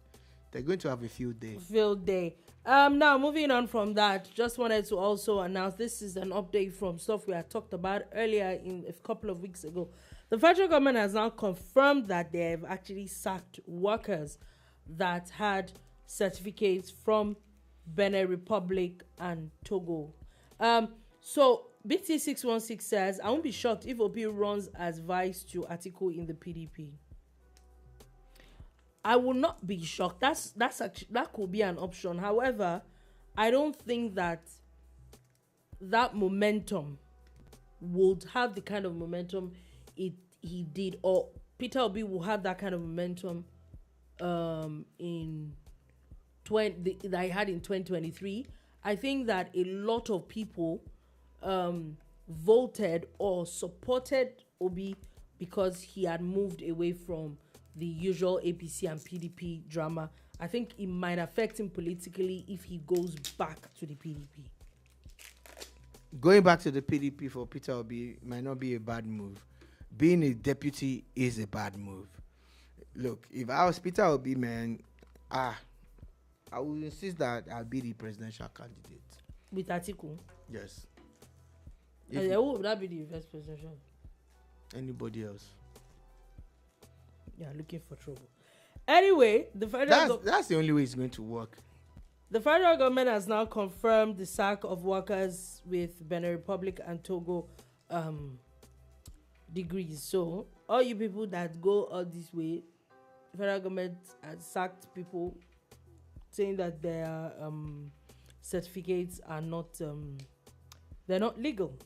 they're going to have a field day. Field day. Now moving on from that, just wanted to also announce this is an update from stuff we had talked about earlier in a couple of weeks ago. The federal government has now confirmed that they have actually sacked workers that had certificates from Benin Republic and Togo. So BT 616 says, I won't be shocked if Obi runs as vice to Atiku in the PDP. I will not be shocked. That's actually, that could be an option. However, I don't think that momentum would have the kind of momentum he did, or Peter Obi will have that kind of momentum that he had in 2023. I think that a lot of people voted or supported Obi because he had moved away from the usual APC and PDP drama. I think it might affect him politically if he goes back to the PDP. Going back to the PDP for Peter Obi might not be a bad move. Being a deputy is a bad move. Look, if I was Peter Obi, man, I would insist that I'll be the presidential candidate. With Atiku? Yes. Who would that be the vice presidential? Anybody else? Yeah, looking for trouble. Anyway, that's the only way it's going to work. The federal government has now confirmed the sack of workers with Benin Republic and Togo degrees. So, all you people that go all this way, the federal government has sacked people saying that their certificates are not they're not legal.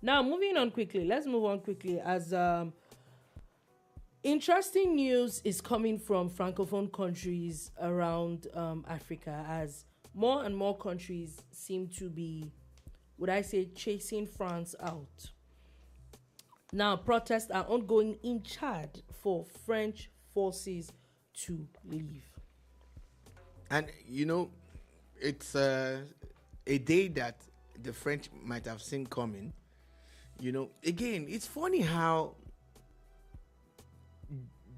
Now, moving on quickly. Let's move on quickly as interesting news is coming from Francophone countries around Africa, as more and more countries seem to be, would I say, chasing France out. Now, protests are ongoing in Chad for French forces to leave. And, you know, it's a day that the French might have seen coming. You know, again, it's funny how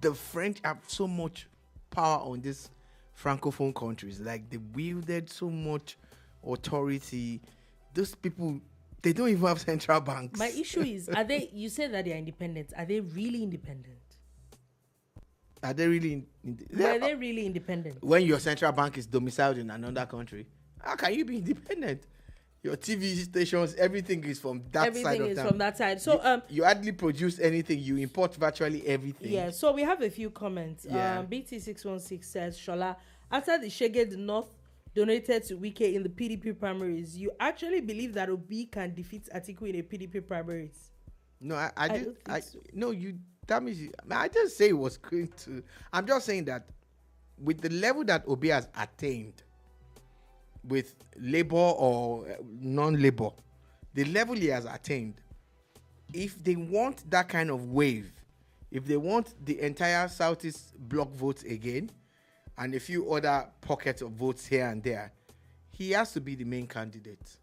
the French have so much power on these Francophone countries. Like, they wielded so much authority. Those people, they don't even have central banks. My issue is, you said that they are independent. Are they really independent? Are they really Are they really independent? When your central bank is domiciled in another country, how can you be independent? Your TV stations, everything is from that side of town. Everything is from that side. So you hardly produce anything. You import virtually everything. Yeah. So we have a few comments. Yeah. BT616 says, Shola, after the Shege the North donated to Wike in the PDP primaries, you actually believe that Obi can defeat Atiku in a PDP primaries? No, I didn't say it was going to. I'm just saying that with the level that Obi has attained, with labor or non-labor, the level he has attained, if they want that kind of wave, if they want the entire Southeast bloc votes again, and a few other pockets of votes here and there, he has to be the main candidate.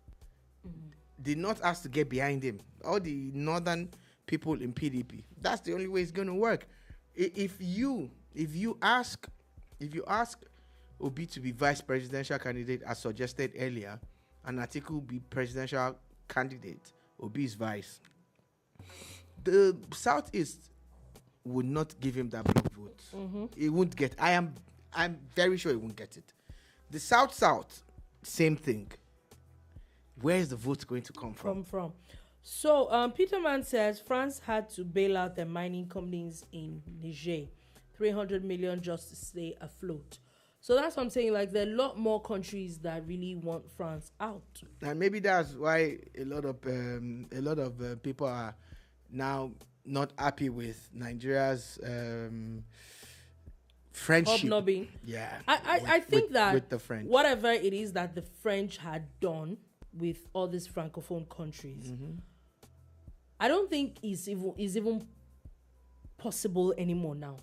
Mm-hmm. The North has to get behind him. All the northern people in PDP. That's the only way it's going to work. If you ask Obi to be vice presidential candidate as suggested earlier, and Atiku be presidential candidate, Obi is vice, the Southeast would not give him that block vote. Mm-hmm. He won't get. I'm very sure he won't get it. The South, same thing. Where is the vote going to come from? So Peterman says France had to bail out the mining companies in Niger, 300 million just to stay afloat. So that's what I'm saying. Like, there are a lot more countries that really want France out. And maybe that's why a lot of people are now not happy with Nigeria's friendship. Hobnobbing. Yeah. I think that with the French, whatever it is that the French had done with all these francophone countries, I don't think is even possible anymore now.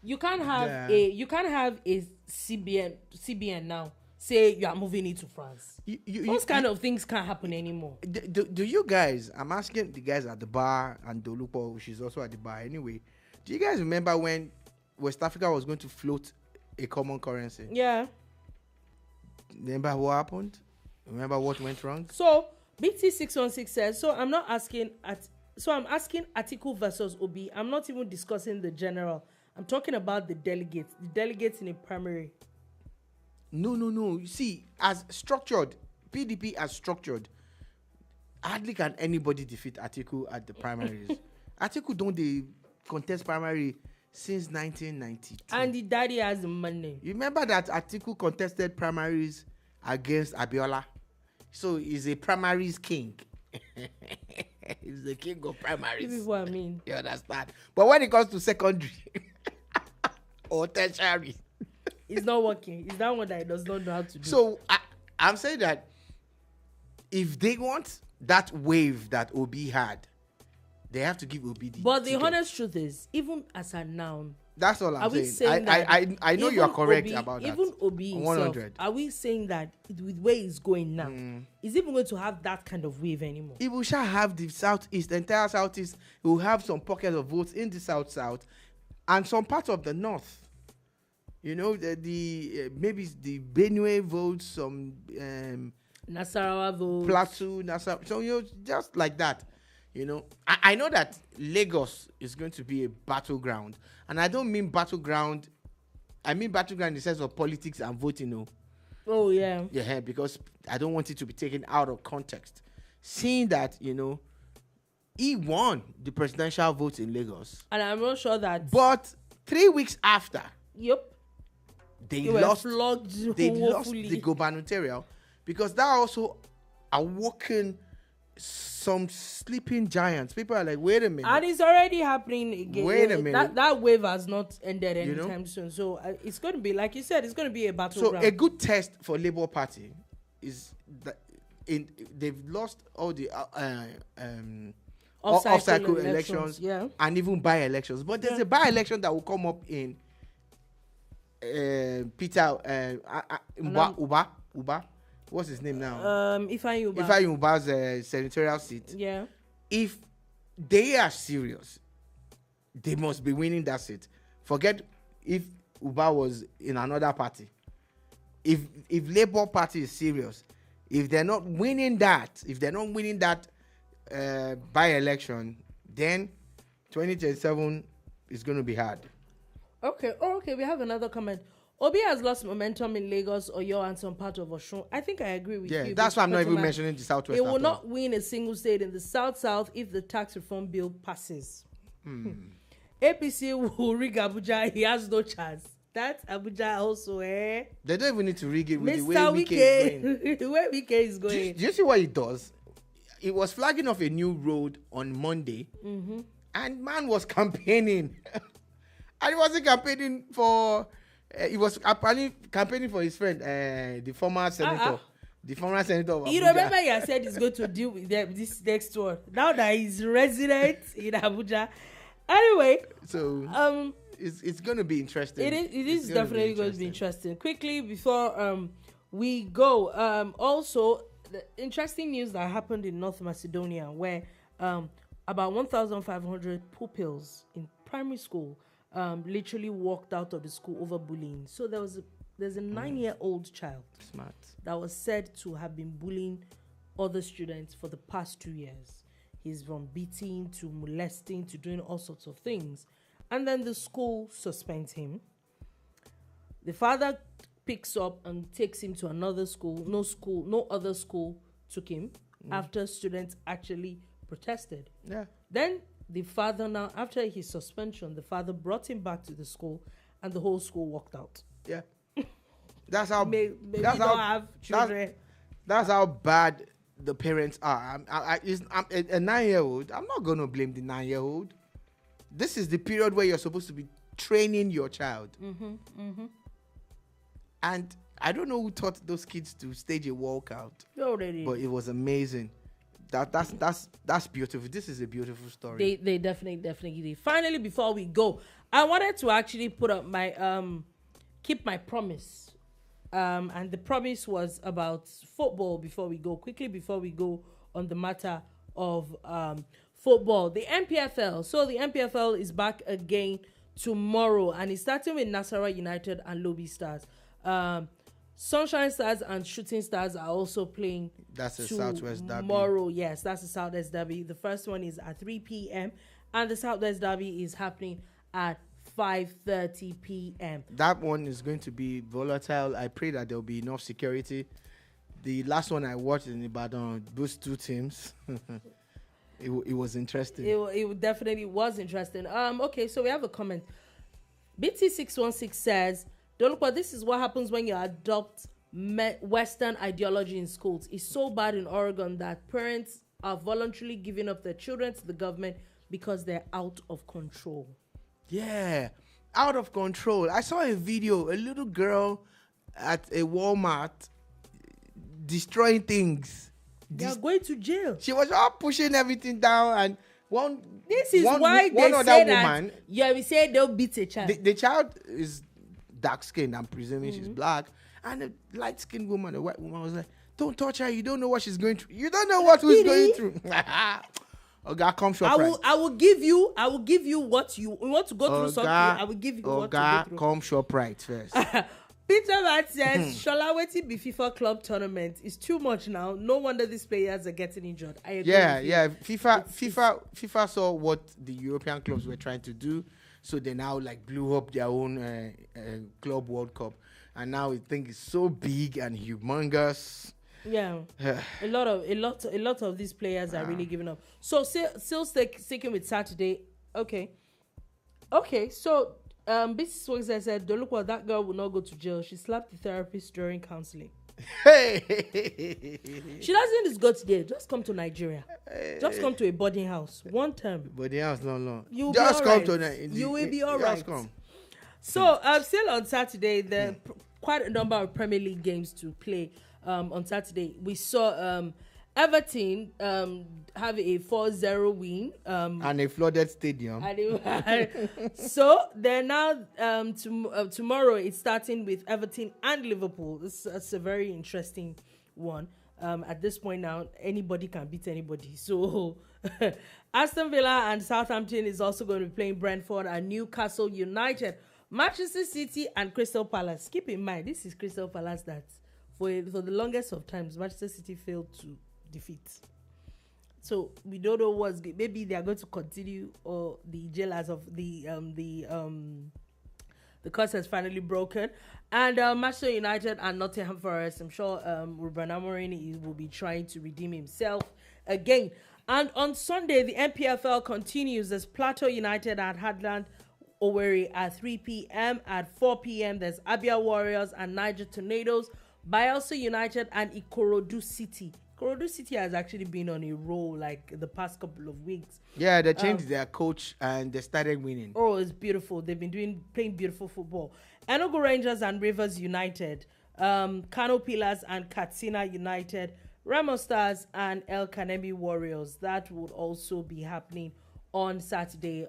You can't have a CBN now say you are moving into France. Those kind of things can't happen anymore. Do you guys? I'm asking the guys at the bar and Dolupo, which is also at the bar anyway. Do you guys remember when West Africa was going to float a common currency? Yeah. Remember what happened? Remember what went wrong? So BT616 says, I'm asking Atiku versus Obi. I'm not even discussing the general. I'm talking about the delegates in a primary. No. You see, as structured, PDP as structured, hardly can anybody defeat Atiku at the primaries. Atiku don't they contest primary since 1992. And the daddy has the money. You remember that Atiku contested primaries against Abiola? So he's a primaries king. He's the king of primaries. This is what I mean. You understand? But when it comes to secondary or tertiary, it's not working. It's that one that he does not know how to do. So I'm saying that if they want that wave that Obi had, they have to give Obi the But the ticket. honest truth is, even as a noun, that's all I'm saying. saying I know you are correct Obi, about that. Even Obi himself, 100. are we saying that with where he's going now, is even going to have that kind of wave anymore? If we shall have the southeast, the entire southeast, we will have some pockets of votes in the south, and some parts of the north. You know, the maybe the Benue votes, some Nasarawa votes, Plateau, Nassau. So just like that. You know, I know that Lagos is going to be a battleground, and I don't mean battleground. I mean battleground in the sense of politics and voting. No. Oh yeah. Yeah, because I don't want it to be taken out of context. Seeing that, he won the presidential vote in Lagos, and I'm not sure that. But 3 weeks after, they lost woefully. the gubernatorial, because that also awoken some sleeping giants. People are like, wait a minute. And it's already happening again. Wait a minute. That wave has not ended anytime soon. So it's going to be, like you said, it's going to be a battleground. So a good test for Labour Party is that they've lost all the off-cycle elections and even by-elections. But there's a by-election that will come up in Peter Uba. What's his name now? Ifeanyi Uba's senatorial seat. Yeah. If they are serious, they must be winning that seat. Forget if Uba was in another party. If Labour Party is serious, if they're not winning that by-election, then 2027 is going to be hard. Okay. We have another comment. Obi has lost momentum in Lagos, Oyo, and some part of Osun. I think I agree with you. Yeah, that's why I'm not even mentioning the Southwest. It will not win a single state in the South if the tax reform bill passes. APC will rig Abuja. He has no chance. That's Abuja also, eh? They don't even need to rig it with Mr. the way Wike is going. The way Wike is going. Do you see what he does? He was flagging off a new road on Monday, and man was campaigning. And he wasn't campaigning for... he was campaigning for his friend, the former senator. The former senator of Abuja. You remember he said he's going to deal with them this next one. Now that he's resident in Abuja. Anyway. So, it's going to be interesting. It is definitely going to be interesting. Quickly, before we go, also, the interesting news that happened in North Macedonia, where about 1,500 pupils in primary school literally walked out of the school over bullying. So there's a 9-year-old child that was said to have been bullying other students for the past 2 years. He's from beating to molesting to doing all sorts of things. And then the school suspends him. The father picks up and takes him to another school. No other school took him after students actually protested. Yeah. Then the father, now after his suspension, the father brought him back to the school and the whole school walked out. Yeah. That's how. Maybe that's don't how. have children. That's how bad the parents are. I'm a 9-year-old. I'm not gonna blame the 9-year-old. This is the period where you're supposed to be training your child. And I don't know who taught those kids to stage a walkout. No, they did. But it was amazing. That's beautiful. This is a beautiful story. They definitely did. Finally, before we go, I wanted to actually put up my keep my promise. And the promise was about football before we go on the matter of football. The NPFL. So the NPFL is back again tomorrow, and it's starting with Nasarawa United and Lobby Stars. Sunshine Stars and Shooting Stars are also playing. That's a Southwest Derby. Tomorrow, yes, that's the Southwest Derby. The first one is at 3 p.m. and the Southwest Derby is happening at 5:30 p.m. That one is going to be volatile. I pray that there will be enough security. The last one I watched in Ibadan, those two teams, it was interesting. It definitely was interesting. Okay, so we have a comment. BT616 says, "Don't look what this is what happens when you adopt Western ideology in schools. It's so bad in Oregon that parents are voluntarily giving up their children to the government because they're out of control." Yeah, out of control. I saw a video, a little girl at a Walmart destroying things. They're going to jail. She was all pushing everything down, and This is why they say that. Yeah, we say they'll beat a child. The child is dark skinned. I'm presuming she's black, and a light skinned woman, a white woman, was like, "Don't touch her. You don't know what she's going through. You don't know what who's going through." Oh God, come shop right. I will give you what you want to go through something. I will give you what to go through. Come shop right first. Peter Matt says, Shola waiting be FIFA club tournament is too much now. No wonder these players are getting injured. I agree. Yeah. FIFA saw what the European clubs were trying to do, so they now like blew up their own club World Cup, and now I think it's so big and humongous. Yeah, a lot of these players are really giving up. So still sticking with Saturday. Okay. So Business Works said, "Don't look what that girl will not go to jail. She slapped the therapist during counseling." She doesn't just go to jail. Just come to Nigeria. Just come to a boarding house. One term. Boarding house, no. You will just be come right. to You will be all right. Just come. So still on Saturday, there quite a number of Premier League games to play. On Saturday, we saw Everton have a 4-0 win. And a flooded stadium. So they're now tomorrow it's starting with Everton and Liverpool. That's a very interesting one. At this point now, anybody can beat anybody. So Aston Villa and Southampton is also going to be playing Brentford and Newcastle United, Manchester City and Crystal Palace. Keep in mind, this is Crystal Palace that for the longest of times Manchester City failed to defeat. So we don't know what's maybe they are going to continue, or the jailers of the curse has finally broken. And Manchester United and Nottingham Forest, I'm sure Ruben Amorim will be trying to redeem himself again. And on Sunday, the NPFL continues as Plateau United at Hadland Owerri at 3 p.m. At 4 p.m. there's Abia Warriors and Niger Tornadoes, Bayelsa United and Ikorodu City. Ikorodu City has actually been on a roll like the past couple of weeks. Yeah, they changed their coach and they started winning. Oh, it's beautiful. They've been playing beautiful football. Enugu Rangers and Rivers United, Kano Pillars and Katsina United, Remo Stars and El Kanemi Warriors. That would also be happening on Sunday.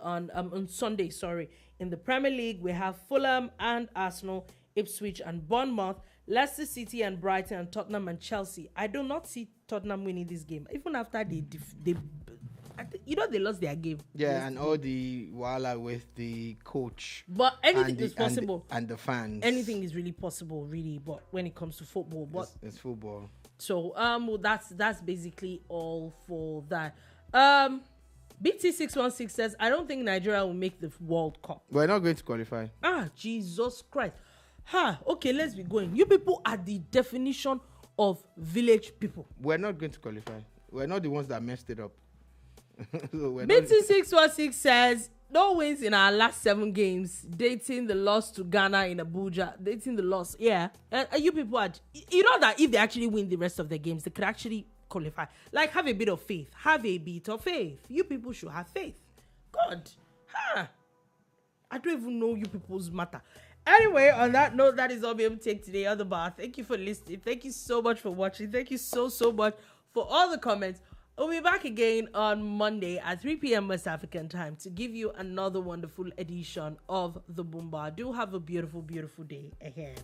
In the Premier League, we have Fulham and Arsenal, Ipswich and Bournemouth, Leicester City and Brighton, and Tottenham and Chelsea. I do not see Tottenham winning this game, even after they lost their game. Yeah, and all the wala with the coach. But anything is possible. And the fans. Anything is really possible, really. But when it comes to football, it's football. So that's basically all for that. BT616 says, "I don't think Nigeria will make the World Cup. We're not going to qualify." Jesus Christ. Okay, let's be going. You people are the definition of village people. We're not going to qualify. We're not the ones that messed it up. BT616 says, no wins in our last 7 games, dating the loss to Ghana in Abuja. Dating the loss, yeah. You people are, you know that if they actually win the rest of the games, they could actually qualify. Like, have a bit of faith. Have a bit of faith. You people should have faith. God. Huh. I don't even know you people's matter. Anyway, on that note, that is all we'll take today on the bar. Thank you for listening. Thank you so much for watching. Thank you so much for all the comments. We'll be back again on Monday at 3 p.m. West African time to give you another wonderful edition of the Boom Bar. Do have a beautiful, beautiful day ahead.